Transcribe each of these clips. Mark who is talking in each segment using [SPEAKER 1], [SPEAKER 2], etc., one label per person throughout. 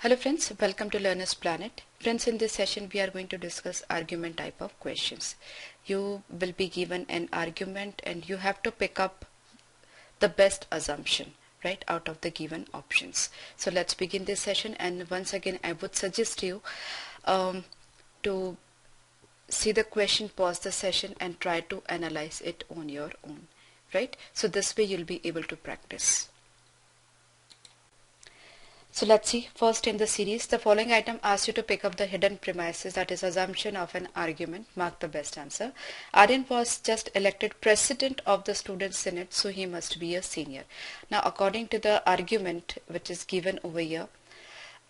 [SPEAKER 1] Hello friends, welcome to Learner's Planet. Friends, in this session we are going to discuss argument type of questions. You will be given an argument and you have to pick up the best assumption, right, out of the given options. So let's begin this session, and once again I would suggest you to see the question, pause the session and try to analyze it on your own, right? So this way you'll be able to practice. So let's see, first in the series, the following item asks you to pick up the hidden premises, that is assumption of an argument. Mark the best answer. Aryan was just elected president of the student senate, so he must be a senior. Now according to the argument which is given over here,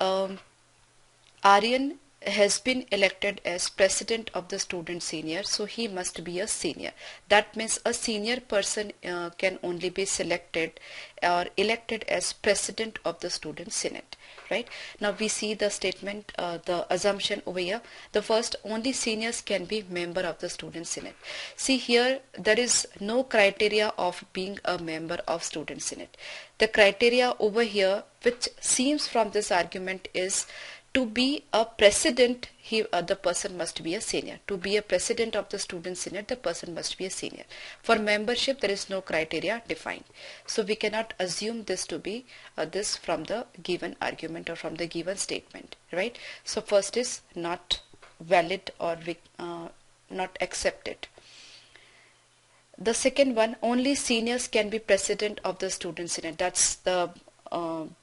[SPEAKER 1] Aryan has been elected as president of the student senior, so he must be a senior. That means a senior person can only be selected or elected as president of the student senate, right? Now we see the statement, the assumption over here. The first, only seniors can be member of the student senate. See here, there is no criteria of being a member of student senate. The criteria over here which seems from this argument is to be a president, the person must be a senior. To be a president of the student senate, the person must be a senior. For membership, there is no criteria defined. So we cannot assume this to be this from the given argument or from the given statement, right? So first is not valid or not accepted. The second one, only seniors can be president of the student senate. That's the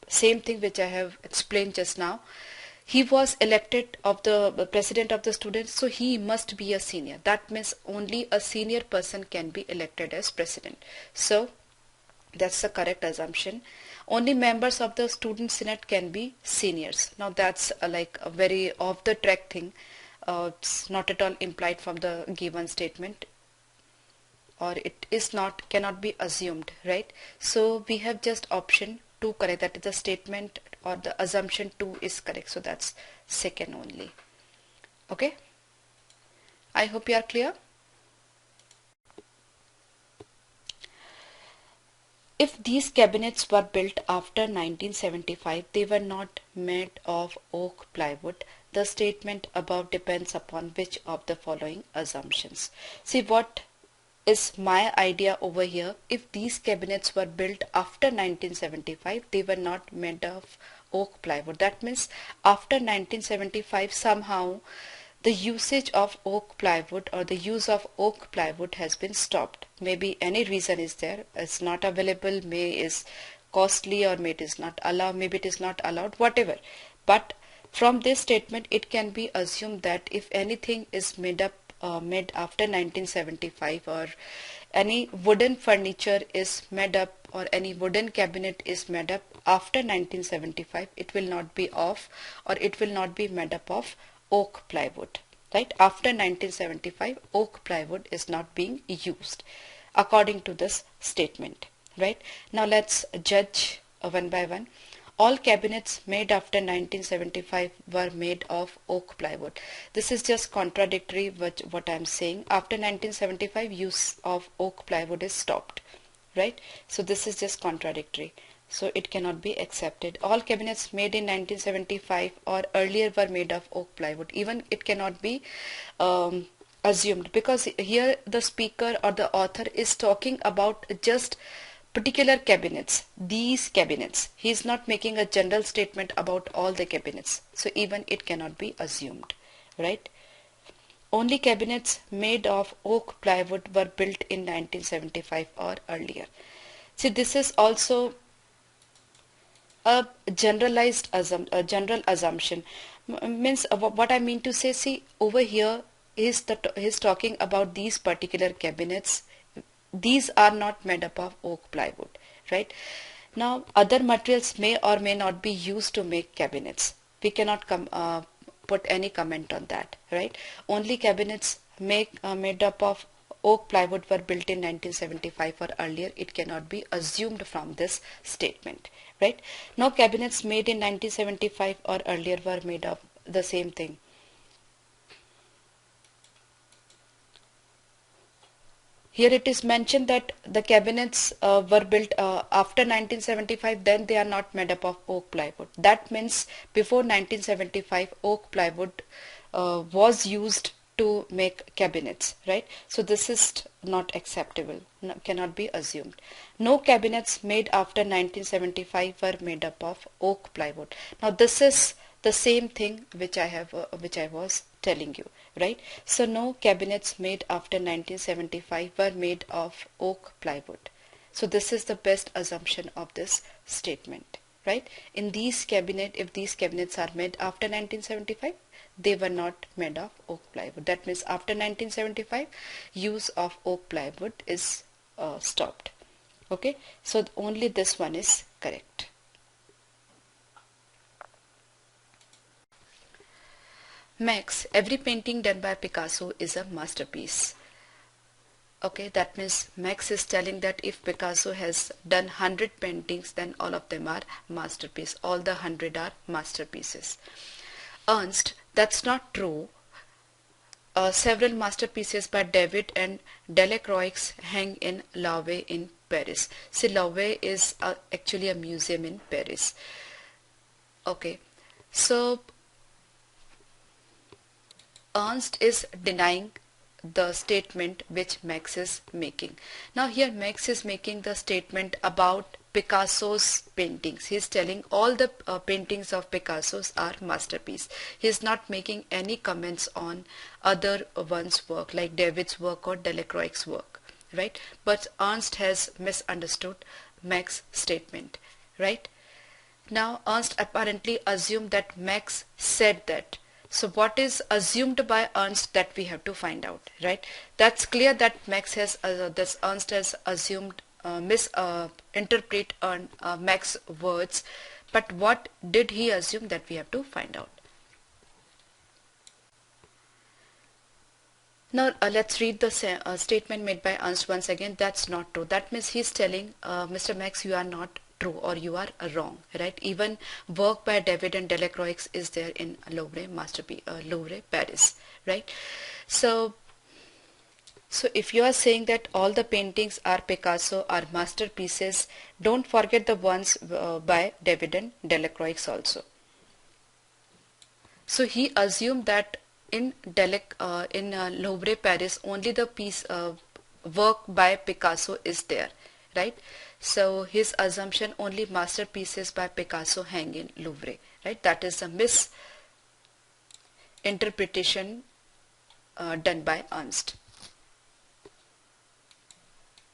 [SPEAKER 1] same thing which I have explained just now. He was elected of the president of the students, so he must be a senior. That means only a senior person can be elected as president. So that's the correct assumption. Only members of the student senate can be seniors. Now that's like a very off the track thing. It's not at all implied from the given statement, or it is not, cannot be assumed, right? So we have just option 2 correct, that is the statement or the assumption 2 is correct. So that's second only. Okay, I hope you are clear. If these cabinets were built after 1975, they were not made of oak plywood. The statement above depends upon which of the following assumptions. See, what is my idea over here? If these cabinets were built after 1975, they were not made of oak plywood. That means after 1975 somehow the usage of oak plywood or the use of oak plywood has been stopped. Maybe any reason is there, it's not available, may is costly, or may it is not allowed, maybe it is not allowed, whatever. But from this statement it can be assumed that if anything is made after 1975, or any wooden furniture is made up, or any wooden cabinet is made up after 1975, it will not be of, or it will not be made up of oak plywood, right? After 1975, oak plywood is not being used according to this statement, right? Now let's judge one by one. All cabinets made after 1975 were made of oak plywood. This is just contradictory with what I am saying. After 1975, use of oak plywood is stopped, right? So this is just contradictory. So it cannot be accepted. All cabinets made in 1975 or earlier were made of oak plywood. Even it cannot be assumed, because here the speaker or the author is talking about just particular cabinets, these cabinets. He is not making a general statement about all the cabinets. So even it cannot be assumed, right? Only cabinets made of oak plywood were built in 1975 or earlier. See, this is also a generalized general assumption. Means what I mean to say, see over here he's talking about these particular cabinets. These are not made up of oak plywood, right? Now other materials may or may not be used to make cabinets. We cannot put any comment on that, right? Only cabinets made up of oak plywood were built in 1975 or earlier. It cannot be assumed from this statement, right? Now cabinets made in 1975 or earlier were made of the same thing. Here it is mentioned that the cabinets were built after 1975, then they are not made up of oak plywood. That means before 1975 oak plywood was used to make cabinets, right? So this is not acceptable, cannot be assumed. No cabinets made after 1975 were made up of oak plywood. Now this is the same thing which I was telling you, right? So no cabinets made after 1975 were made of oak plywood. So this is the best assumption of this statement, right? In these if these cabinets are made after 1975, they were not made of oak plywood. That means after 1975, use of oak plywood is stopped. Okay, so only this one is correct. Max, every painting done by Picasso is a masterpiece. Okay, that means Max is telling that if Picasso has done 100 paintings, then all of them are masterpieces. All the 100 are masterpieces. Ernst, that's not true. Several masterpieces by David and Delacroix hang in Louvre in Paris. See, Louvre is actually a museum in Paris. Okay, so Ernst is denying the statement which Max is making. Now here Max is making the statement about Picasso's paintings. He is telling all the paintings of Picasso's are masterpiece. He is not making any comments on other one's work like David's work or Delacroix's work, right? But Ernst has misunderstood Max's statement, right? Now Ernst apparently assumed that Max said that. So what is assumed by Ernst, that we have to find out, right? That's clear that Ernst has assumed, misinterpret Max's words, but what did he assume, that we have to find out. Now let's read the statement made by Ernst once again. That's not true. That means he's telling Mr. Max, you are not true or you are wrong, right? Even work by David and Delacroix is there in Louvre Louvre, Paris, right? So if you are saying that all the paintings are Picasso are masterpieces, don't forget the ones by David and Delacroix also. So he assumed that in Louvre, Paris, only the work by Picasso is there, right? So his assumption, only masterpieces by Picasso hang in Louvre, right? That is a misinterpretation done by Ernst.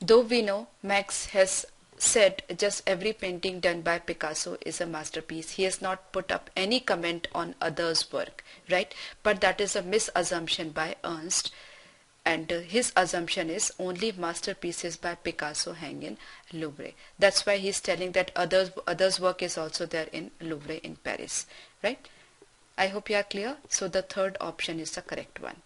[SPEAKER 1] Though we know Max has said just every painting done by Picasso is a masterpiece, he has not put up any comment on others' work, right? But that is a misassumption by Ernst, and his assumption is only masterpieces by Picasso hang in Louvre. That's why he's telling that others' work is also there in Louvre in Paris, right? I hope you are clear. So the third option is the correct one.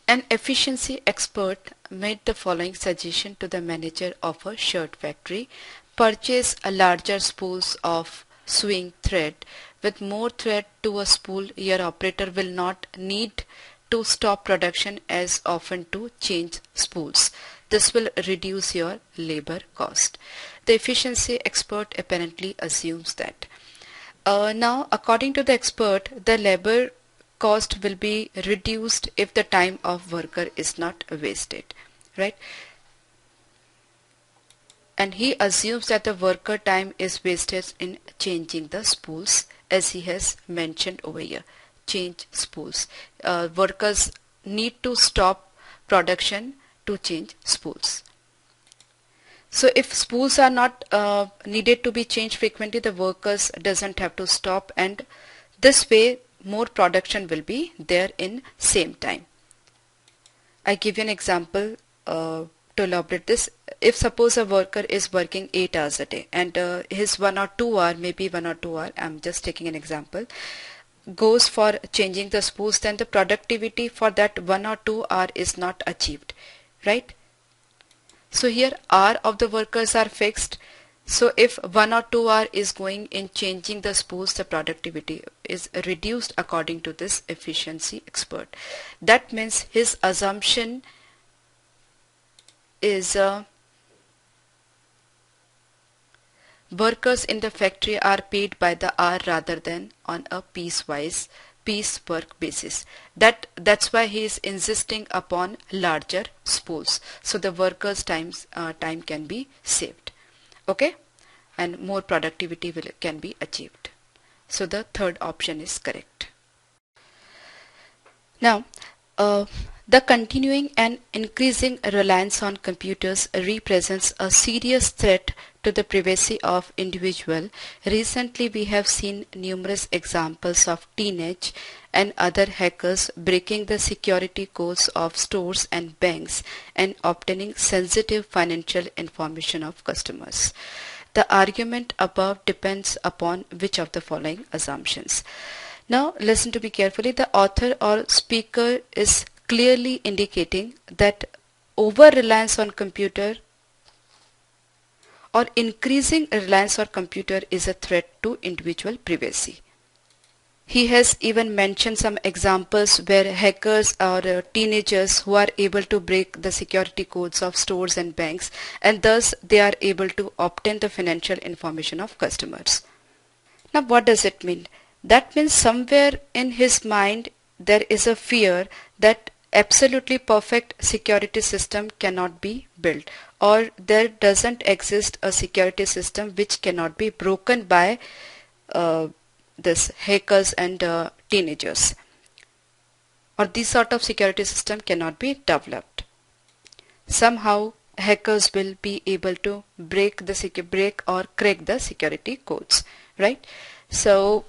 [SPEAKER 1] An efficiency expert made the following suggestion to the manager of a shirt factory: purchase a larger spools of sewing thread. With more thread to a spool, your operator will not need to stop production as often to change spools. This will reduce your labor cost. The efficiency expert apparently assumes that. Now, according to the expert, the labor cost will be reduced if the time of worker is not wasted, right? And he assumes that the worker time is wasted in changing the spools, as he has mentioned over here. Change spools. Workers need to stop production to change spools. So if spools are not needed to be changed frequently, the workers doesn't have to stop, and this way more production will be there in same time. I give you an example to elaborate this. If suppose a worker is working 8 hours a day, and his 1 or 2 hour, maybe 1 or 2 hour, I'm just taking an example, goes for changing the spools, then the productivity for that 1 or 2 hour is not achieved, right? So here hour of the workers are fixed, So if 1 or 2 hours is going in changing the spools, the productivity is reduced according to this efficiency expert. That means his assumption is workers in the factory are paid by the hour rather than on a piece work basis. That's why he is insisting upon larger spools, so the workers time can be saved. Okay, and more productivity can be achieved. So the third option is correct. Now, the continuing and increasing reliance on computers represents a serious threat to the privacy of individual. Recently, we have seen numerous examples of teenage and other hackers breaking the security codes of stores and banks and obtaining sensitive financial information of customers. The argument above depends upon which of the following assumptions. Now listen to me carefully. The author or speaker is clearly indicating that over-reliance on computer or increasing reliance on computer is a threat to individual privacy. He has even mentioned some examples where hackers or teenagers who are able to break the security codes of stores and banks, and thus they are able to obtain the financial information of customers. Now what does it mean? That means somewhere in his mind there is a fear that absolutely perfect security system cannot be built, or there doesn't exist a security system which cannot be broken by this hackers and teenagers, or this sort of security system cannot be developed. Somehow hackers will be able to break or crack the security codes, right? So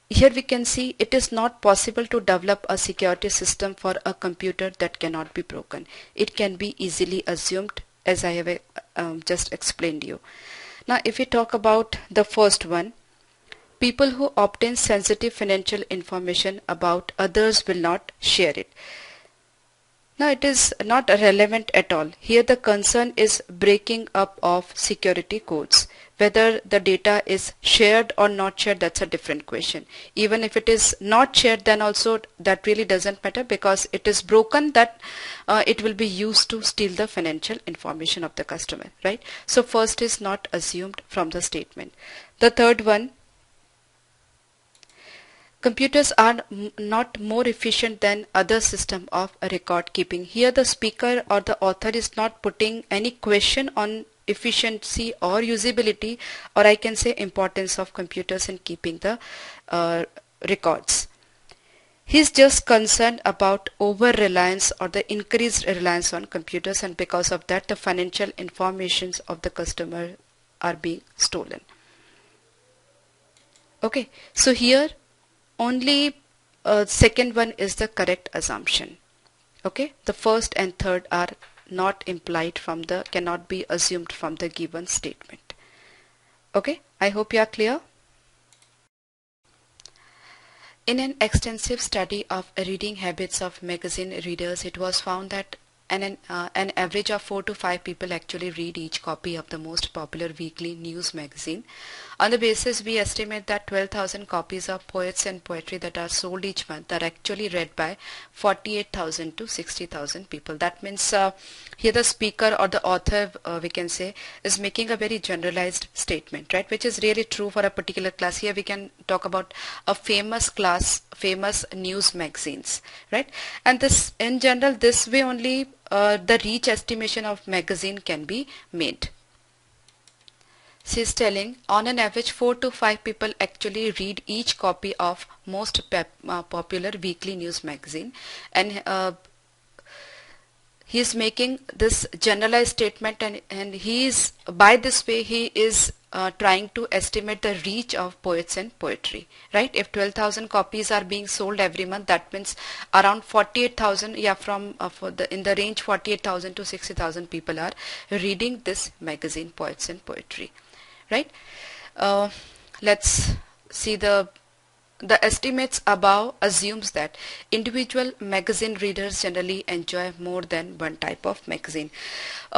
[SPEAKER 1] here we can see it is not possible to develop a security system for a computer that cannot be broken. It can be easily assumed, as I have just explained you. Now if we talk about the first one, people who obtain sensitive financial information about others will not share it. Now it is not relevant at all. Here the concern is breaking up of security codes. Whether the data is shared or not shared, that's a different question. Even if it is not shared, then also that really doesn't matter, because it is broken, that it will be used to steal the financial information of the customer, right? So first is not assumed from the statement. The third one, computers are not more efficient than other system of record keeping. Here the speaker or the author is not putting any question on efficiency or usability, or I can say importance of computers in keeping the records. He's just concerned about over-reliance or the increased reliance on computers, and because of that the financial informations of the customer are being stolen. Okay, so here only second one is the correct assumption. Okay, the first and third are not implied from the, cannot be assumed from the given statement. Okay, I hope you are clear. In an extensive study of reading habits of magazine readers, it was found that an average of 4 to 5 people actually read each copy of the most popular weekly news magazine. On the basis, we estimate that 12,000 copies of Poets and Poetry that are sold each month are actually read by 48,000 to 60,000 people. That means here the speaker or the author, we can say, is making a very generalized statement, right, which is really true for a particular class. Here we can talk about a famous class, famous news magazines, right? And this, in general, this way only the reach estimation of magazine can be made. She is telling on an average 4 to 5 people actually read each copy of most popular weekly news magazine, and he is making this generalized statement, and he is, by this way he is trying to estimate the reach of Poets and Poetry, right? If 12,000 copies are being sold every month, that means around 48,000, yeah, from in the range 48,000 to 60,000 people are reading this magazine Poets and Poetry, right? Let's see the the estimates above assumes that individual magazine readers generally enjoy more than one type of magazine.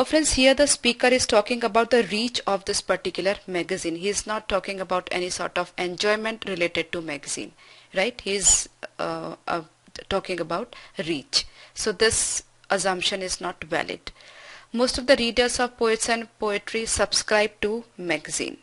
[SPEAKER 1] Friends, here the speaker is talking about the reach of this particular magazine. He is not talking about any sort of enjoyment related to magazine, right? He is talking about reach. So this assumption is not valid. Most of the readers of poets and poetry subscribe to magazine.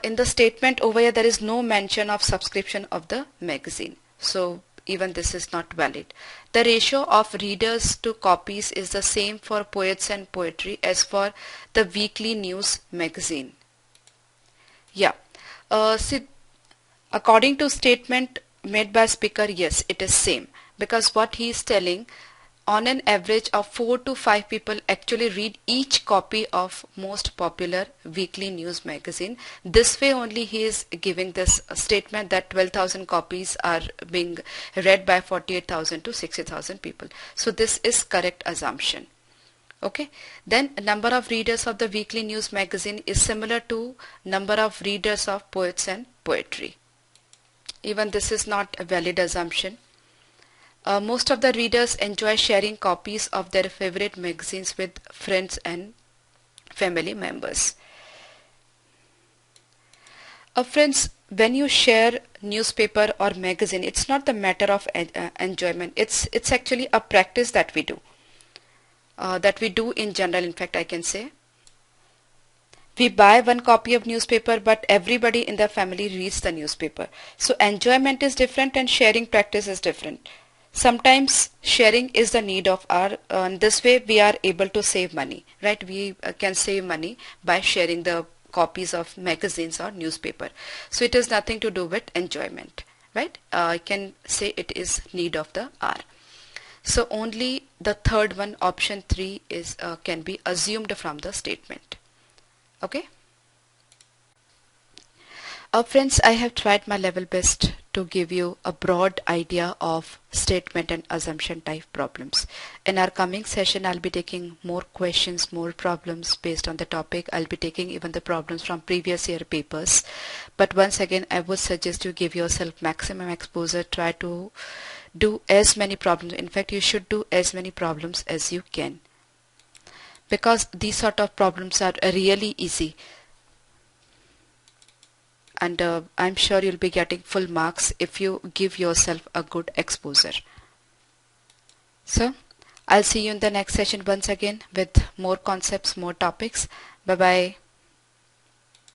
[SPEAKER 1] In the statement over here, there is no mention of subscription of the magazine. So even this is not valid. The ratio of readers to copies is the same for poets and poetry as for the weekly news magazine. Yeah. See, according to statement made by speaker, yes, it is same, because what he is telling, on an average of 4 to 5 people actually read each copy of most popular weekly news magazine. This way only he is giving this statement that 12,000 copies are being read by 48,000 to 60,000 people. So this is correct assumption. Okay, then number of readers of the weekly news magazine is similar to number of readers of poets and poetry. Even this is not a valid assumption. Most of the readers enjoy sharing copies of their favorite magazines with friends and family members. Friends, when you share newspaper or magazine, it's not the matter of enjoyment. It's actually a practice that we do in general. In fact, I can say we buy one copy of newspaper, but everybody in the family reads the newspaper. So enjoyment is different and sharing practice is different. Sometimes sharing is the need of our, this way we are able to save money, right? We can save money by sharing the copies of magazines or newspaper. So it has nothing to do with enjoyment, right? I can say it is need of the hour. So only the third one, option 3, is can be assumed from the statement. Okay. Friends, I have tried my level best to give you a broad idea of statement and assumption type problems. In our coming session, I'll be taking more questions, more problems based on the topic. I'll be taking even the problems from previous year papers. But once again, I would suggest you give yourself maximum exposure. Try to do as many problems. In fact, you should do as many problems as you can, because these sort of problems are really easy. And I'm sure you'll be getting full marks if you give yourself a good exposure. So I'll see you in the next session once again with more concepts, more topics. Bye bye.